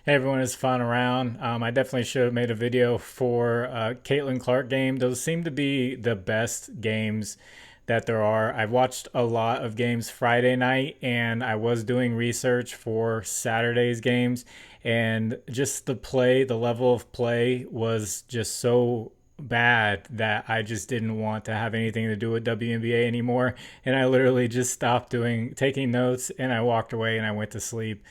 Hey everyone, it's FinalRound. I definitely should have made a video for Caitlin Clark game. Those seem to be the best games that there are. I've watched a lot of games Friday night, and I was doing research for Saturday's games, and just the level of play was just so bad that I just didn't want to have anything to do with WNBA anymore. And I literally just stopped taking notes, and I walked away and I went to sleep.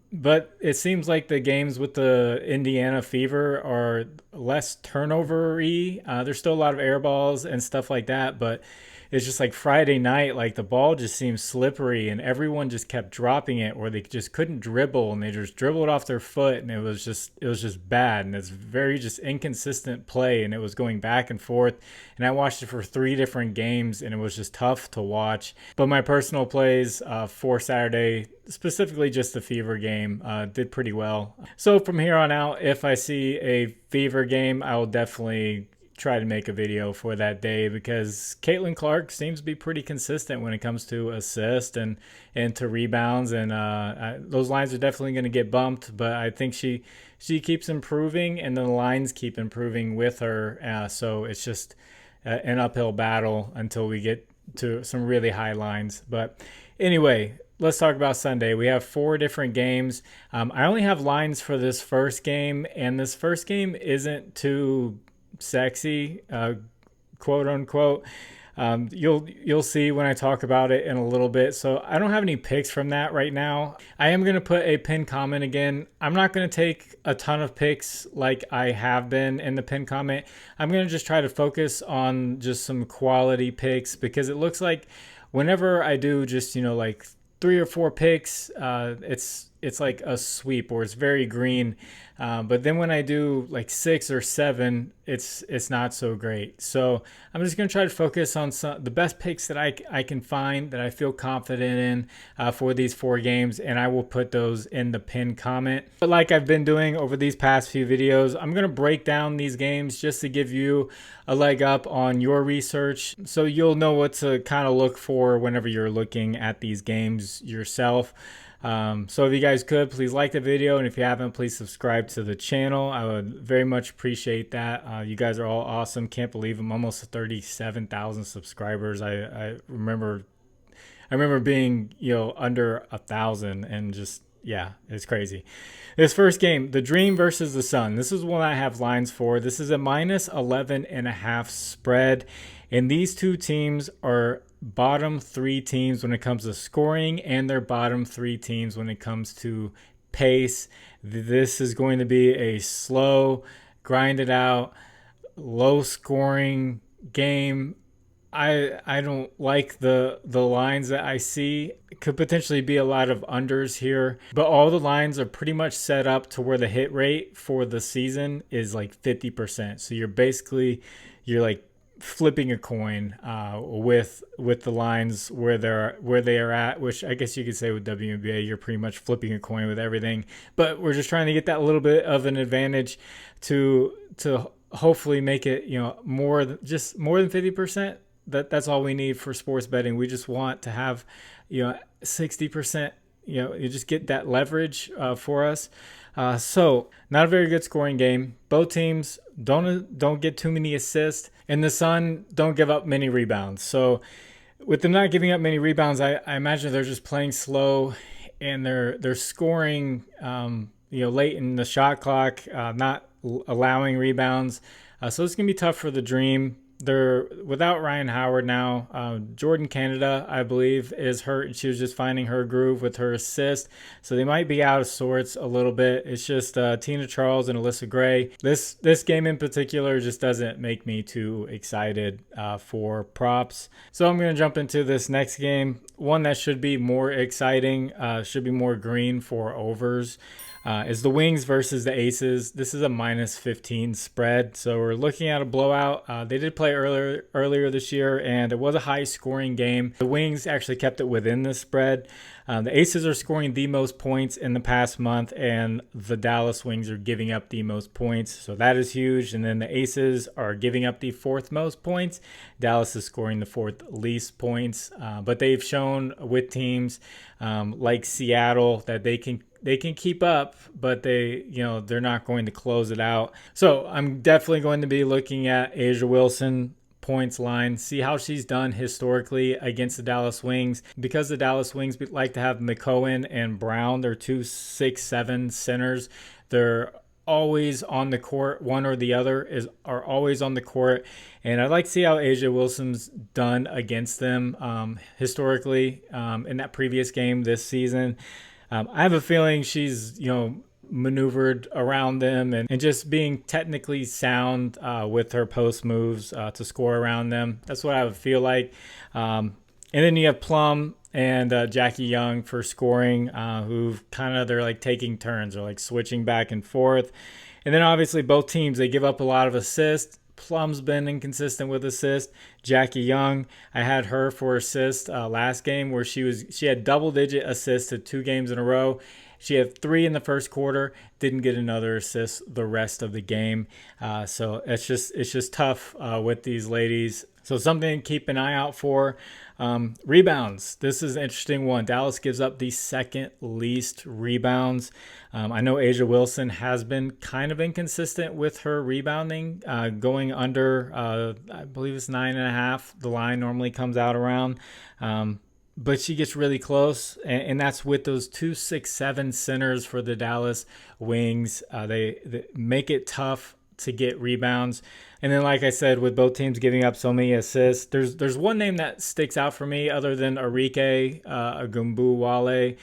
But it seems like the games with the Indiana Fever are less turnover-y. There's still a lot of air balls and stuff like that, but it's just like Friday night, like the ball just seems slippery and everyone just kept dropping it, or they just couldn't dribble and they just dribbled off their foot, and it was just bad, and it's very just inconsistent play, and it was going back and forth. And I watched it for 3 different games and it was just tough to watch. But my personal plays for Saturday, specifically just the Fever game, did pretty well. So from here on out, if I see a Fever game, I will definitely try to make a video for that day, because Caitlin Clark seems to be pretty consistent when it comes to assists and to rebounds, and those lines are definitely going to get bumped, but I think she keeps improving, and the lines keep improving with her, so it's just an uphill battle until we get to some really high lines. But anyway, let's talk about Sunday. We have 4 different games. I only have lines for this first game, and this first game isn't too sexy, quote unquote. You'll see when I talk about it in a little bit. So I don't have any picks from that right now. I am going to put a pinned comment again. I'm not going to take a ton of picks like I have been in the pinned comment. I'm going to just try to focus on just some quality picks, because it looks like whenever I do just, like 3 or 4 picks, it's like a sweep, or it's very green. But then when I do like 6 or 7, it's not so great. So I'm just gonna try to focus on the best picks that I can find, that I feel confident in for these 4 games, and I will put those in the pinned comment. But like I've been doing over these past few videos, I'm gonna break down these games just to give you a leg up on your research, so you'll know what to kind of look for whenever you're looking at these games yourself. So if you guys could, please like the video, and if you haven't, please subscribe to the channel. I would very much appreciate that. You guys are all awesome. Can't believe I'm almost 37,000 subscribers. I remember being under 1,000, and just, yeah, it's crazy. This first game, the Dream versus the Sun. This is one I have lines for. This is a -11.5 spread, and these two teams are bottom 3 teams when it comes to scoring, and they're bottom 3 teams when it comes to pace. This is going to be a slow, grinded out, low scoring game. I don't like the lines that I see. It could potentially be a lot of unders here, but all the lines are pretty much set up to where the hit rate for the season is like 50%. So you're like flipping a coin with the lines where they are at, which I guess you could say with WNBA you're pretty much flipping a coin with everything. But we're just trying to get that little bit of an advantage to hopefully make it more than 50%. That's all we need for sports betting. We just want to have 60%. You just get that leverage for us. So not a very good scoring game. Both teams don't get too many assists, and the Sun don't give up many rebounds. So with them not giving up many rebounds, I imagine they're just playing slow, and they're scoring late in the shot clock, not allowing rebounds. So it's gonna be tough for the Dream. They're without Ryan Howard now. Jordan Canada, I believe, is hurt, and she was just finding her groove with her assist. So they might be out of sorts a little bit. It's just Tina Charles and Alyssa Gray. This game in particular just doesn't make me too excited for props. So I'm going to jump into this next game. One that should be more exciting, should be more green for overs. Is the Wings versus the Aces. This is a -15 spread, so we're looking at a blowout. They did play earlier this year, and it was a high-scoring game. The Wings actually kept it within the spread. The Aces are scoring the most points in the past month, and the Dallas Wings are giving up the most points, so that is huge. And then the Aces are giving up the 4th most points. Dallas is scoring the 4th least points, but they've shown with teams like Seattle that they they can keep up, but they're not going to close it out. So I'm definitely going to be looking at Asia Wilson points line, see how she's done historically against the Dallas Wings, because the Dallas Wings like to have McCohen and Brown. They're 2-6-7 centers. They're always on the court. One or the other are always on the court, and I'd like to see how Asia Wilson's done against them historically in that previous game this season. I have a feeling she's maneuvered around them and just being technically sound with her post moves to score around them. That's what I would feel like. And then you have Plum and Jackie Young for scoring, who they're like taking turns or like switching back and forth. And then obviously both teams, they give up a lot of assists. Plum's been inconsistent with assists. Jackie Young, I had her for assists last game, where she had double-digit assists to 2 games in a row. She had 3 in the first quarter, didn't get another assist the rest of the game. So it's just tough with these ladies. So something to keep an eye out for. Rebounds. This is an interesting one. Dallas gives up the second least rebounds. I know Asia Wilson has been kind of inconsistent with her rebounding, going under, I believe it's 9.5. The line normally comes out around. But she gets really close, and that's with those 2-6-7 centers for the Dallas Wings. They make it tough to get rebounds. And then, like I said, with both teams giving up so many assists, there's one name that sticks out for me other than Arike Agumbuwale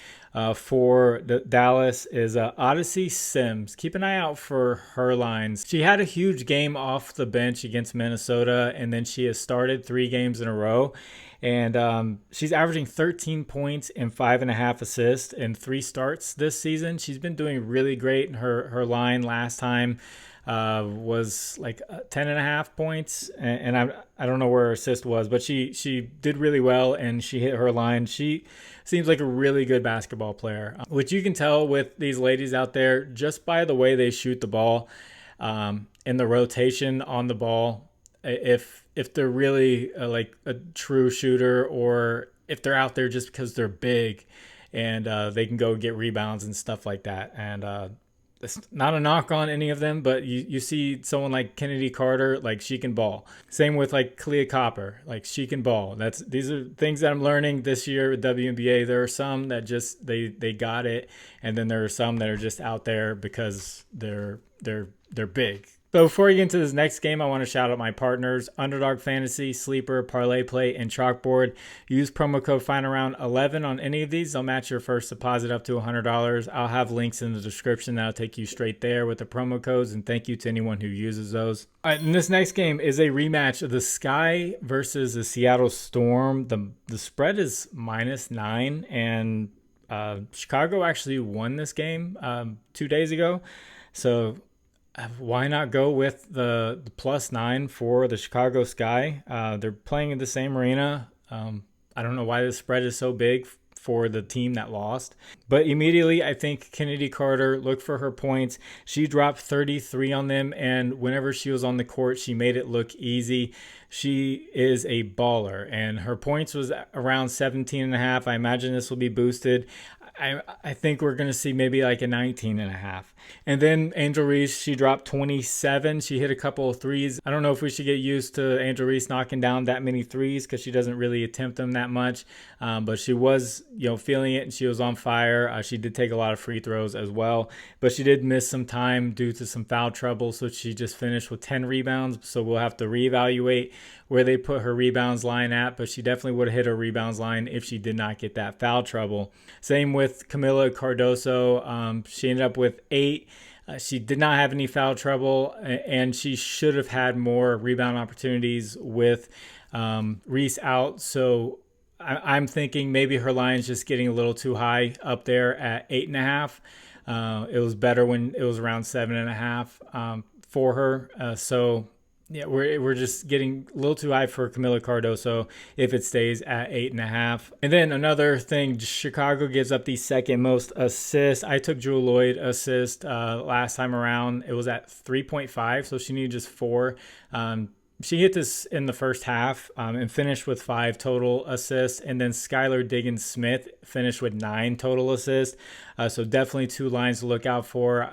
for the Dallas is Odyssey Sims. Keep an eye out for her lines. She had a huge game off the bench against Minnesota, and then she has started 3 games in a row. And she's averaging 13 points and 5.5 assists in 3 starts this season. She's been doing really great. And her line last time was like 10.5 points. And I don't know where her assist was, but she did really well and she hit her line. She seems like a really good basketball player, which you can tell with these ladies out there just by the way they shoot the ball and the rotation on the ball. If they're really like a true shooter, or if they're out there just because they're big and they can go get rebounds and stuff like that. And it's not a knock on any of them, but you see someone like Kennedy Carter, like she can ball. Same with like Kalia Copper, like she can ball. These are things that I'm learning this year with WNBA. There are some that just they got it, and then there are some that are just out there because they're big. So before we get into this next game, I want to shout out my partners, Underdog Fantasy, Sleeper, ParlayPlay, and ChalkBoard. Use promo code FinalRound11 on any of these. They'll match your first deposit up to $100. I'll have links in the description that'll take you straight there with the promo codes, and thank you to anyone who uses those. All right, and this next game is a rematch of the Sky versus the Seattle Storm. The spread is -9, and Chicago actually won this game 2 days ago. So why not go with the +9 for the Chicago Sky? They're playing in the same arena. I don't know why the spread is so big for the team that lost. But immediately, I think Kennedy Carter, look for her points. She dropped 33 on them, and whenever she was on the court, she made it look easy. She is a baller, and her points was around 17.5. I imagine this will be boosted. I think we're going to see maybe like a 19.5. And then Angel Reese, she dropped 27. She hit a couple of threes. I don't know if we should get used to Angel Reese knocking down that many threes because she doesn't really attempt them that much. But she was, feeling it, and she was on fire. She did take a lot of free throws as well, but she did miss some time due to some foul trouble. So she just finished with 10 rebounds. So we'll have to reevaluate where they put her rebounds line at, but she definitely would have hit her rebounds line if she did not get that foul trouble. Same with Camila Cardoso. She ended up with 8. She did not have any foul trouble, and she should have had more rebound opportunities with Reese out. So I'm thinking maybe her line is just getting a little too high up there at 8.5. It was better when it was around 7.5 for her. So yeah, we're just getting a little too high for Camila Cardoso if it stays at 8.5. And then another thing, Chicago gives up the second most assists. I took Jewel Lloyd assist last time around. It was at 3.5, so she needed just 4. she hit this in the first half and finished with 5 total assists. And then Skylar Diggins-Smith finished with 9 total assists. So definitely 2 lines to look out for.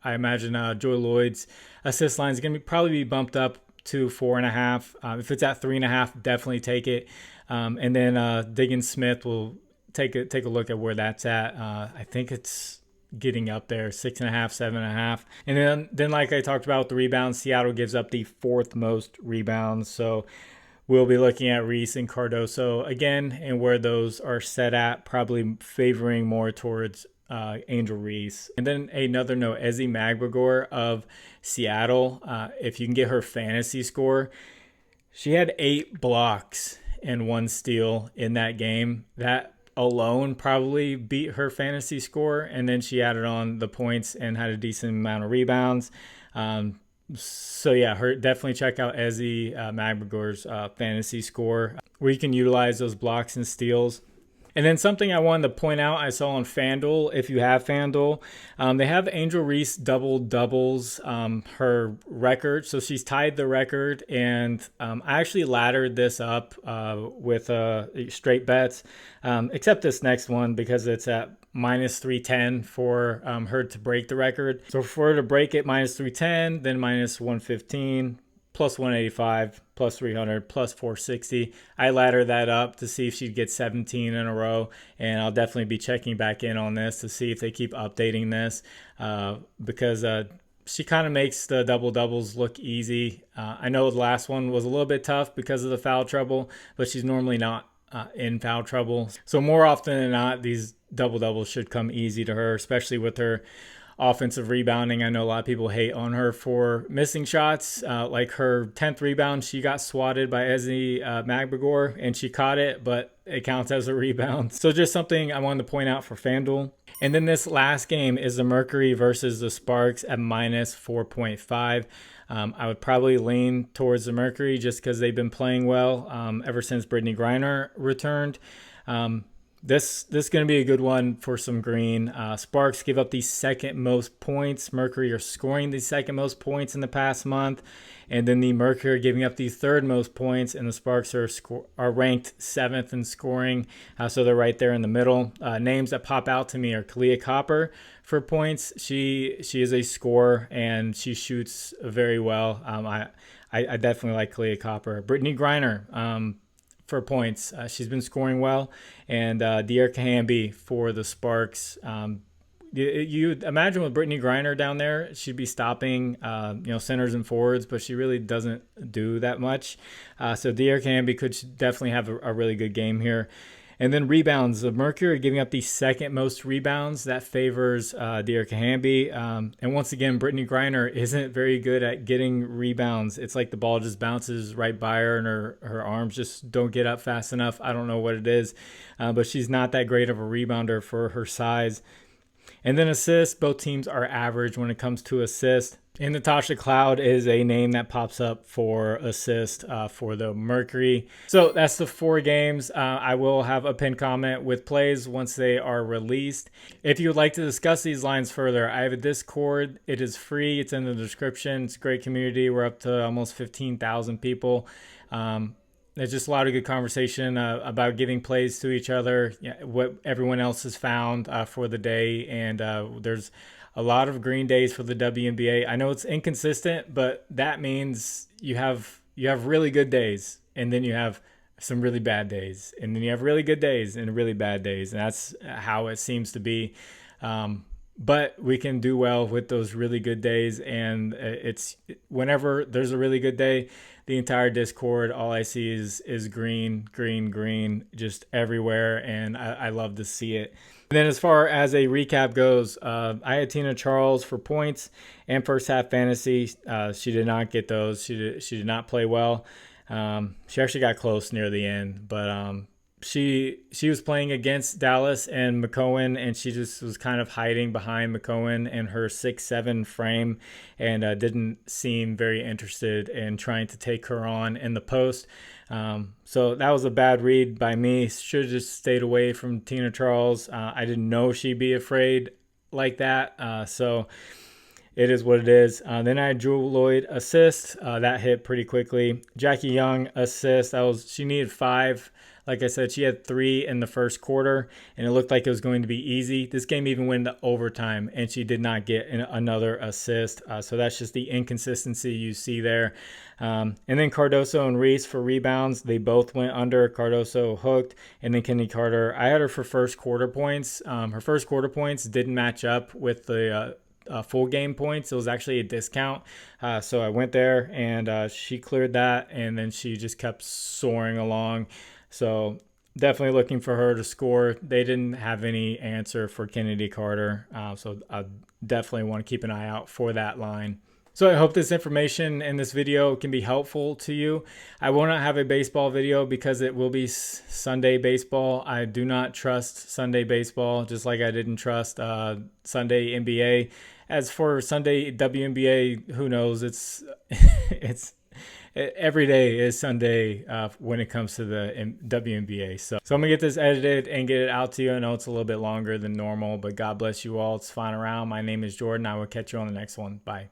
I imagine Joy Lloyd's assist line is going to probably be bumped up to 4.5. If it's at 3.5, definitely take it. And then Diggins-Smith will take a look at where that's at. I think it's getting up there, 6.5, 7.5. And then like I talked about the rebounds, Seattle gives up the 4th most rebounds. So we'll be looking at Reese and Cardoso again, and where those are set at, probably favoring more towards Angel Reese. And then another note, Ezi Magbagor of Seattle, if you can get her fantasy score, she had 8 blocks and 1 steal in that game. That alone probably beat her fantasy score, and then she added on the points and had a decent amount of rebounds. So yeah, definitely check out Ezi Magbagor's fantasy score, where you can utilize those blocks and steals. And then something I wanted to point out, I saw on Fanduel, if you have Fanduel, they have Angel Reese doubles her record. So she's tied the record, and I actually laddered this up with straight bets, except this next one because it's at minus 310 for her to break the record. So for her to break it, minus 310, then minus 115, plus 185, plus 300, plus 460. I ladder that up to see if she'd get 17 in a row, and I'll definitely be checking back in on this to see if they keep updating this because she kind of makes the doubles look easy. I know the last one was a little bit tough because of the foul trouble, but she's normally not in foul trouble. So more often than not, these doubles should come easy to her, especially with her offensive rebounding. I know a lot of people hate on her for missing shots. Like her 10th rebound, she got swatted by Ezi Magbagor, and she caught it, but it counts as a rebound. So just something I wanted to point out for FanDuel. And then this last game is the Mercury versus the Sparks at minus 4.5. I would probably lean towards the Mercury just because they've been playing well ever since Brittany Griner returned. This is going to be a good one for some green. Sparks give up the 2nd most points. Mercury are scoring the 2nd most points in the past month. And then the Mercury are giving up the 3rd most points. And the Sparks are ranked 7th in scoring. So they're right there in the middle. Names that pop out to me are Kalia Copper for points. She is a scorer and she shoots very well. I definitely like Kalia Copper. Brittany Griner, for points. She's been scoring well. And De'Erica Hamby for the Sparks. You imagine with Brittany Griner down there, she'd be stopping centers and forwards, but she really doesn't do that much. So De'Erica Hamby could definitely have a really good game here. And then rebounds. The Mercury are giving up the 2nd most rebounds. That favors De'Erica Hamby. And once again, Brittany Griner isn't very good at getting rebounds. It's like the ball just bounces right by her and her arms just don't get up fast enough. I don't know what it is, but she's not that great of a rebounder for her size. And then assists, both teams are average when it comes to assists. And Natasha Cloud is a name that pops up for assist for the Mercury. So that's the 4 games. I will have a pinned comment with plays once they are released. If you would like to discuss these lines further, I have a Discord. It is free. It's in the description. It's a great community. We're up to almost 15,000 people. There's just a lot of good conversation about giving plays to each other, what everyone else has found for the day. And there's a lot of green days for the WNBA. I know it's inconsistent, but that means you have really good days, and then you have some really bad days, and then you have really good days and really bad days. And that's how it seems to be. But we can do well with those really good days. And it's whenever there's a really good day, the entire Discord, all I see is green, green, green, just everywhere. And I love to see it. And then as far as a recap goes, I had Tina Charles for points and first half fantasy. She did not get those. She did not play well. She actually got close near the end, but she was playing against Dallas and McCowan, and she just was kind of hiding behind McCowan and her 6'7" frame, and didn't seem very interested in trying to take her on in the post. So that was a bad read by me. Should have just stayed away from Tina Charles. I didn't know she'd be afraid like that. So it is what it is. Then I had Jewel Lloyd assist. That hit pretty quickly. Jackie Young assist. She needed 5. Like I said, she had 3 in the first quarter, and it looked like it was going to be easy. This game even went into overtime, and she did not get another assist. So that's just the inconsistency you see there. And then Cardoso and Reese for rebounds. They both went under. Cardoso hooked, and then Kenny Carter. I had her for first quarter points. Her first quarter points didn't match up with the full game points. It was actually a discount. So I went there, and she cleared that, and then she just kept soaring along. So definitely looking for her to score. They didn't have any answer for Kennedy Carter. So I definitely want to keep an eye out for that line. So I hope this information in this video can be helpful to you. I will not have a baseball video because it will be Sunday baseball. I do not trust Sunday baseball, just like I didn't trust Sunday NBA. As for Sunday WNBA, who knows? It's every day is Sunday when it comes to the WNBA. So I'm going to get this edited and get it out to you. I know it's a little bit longer than normal, but God bless you all. It's FinalRound. My name is Jordan. I will catch you on the next one. Bye.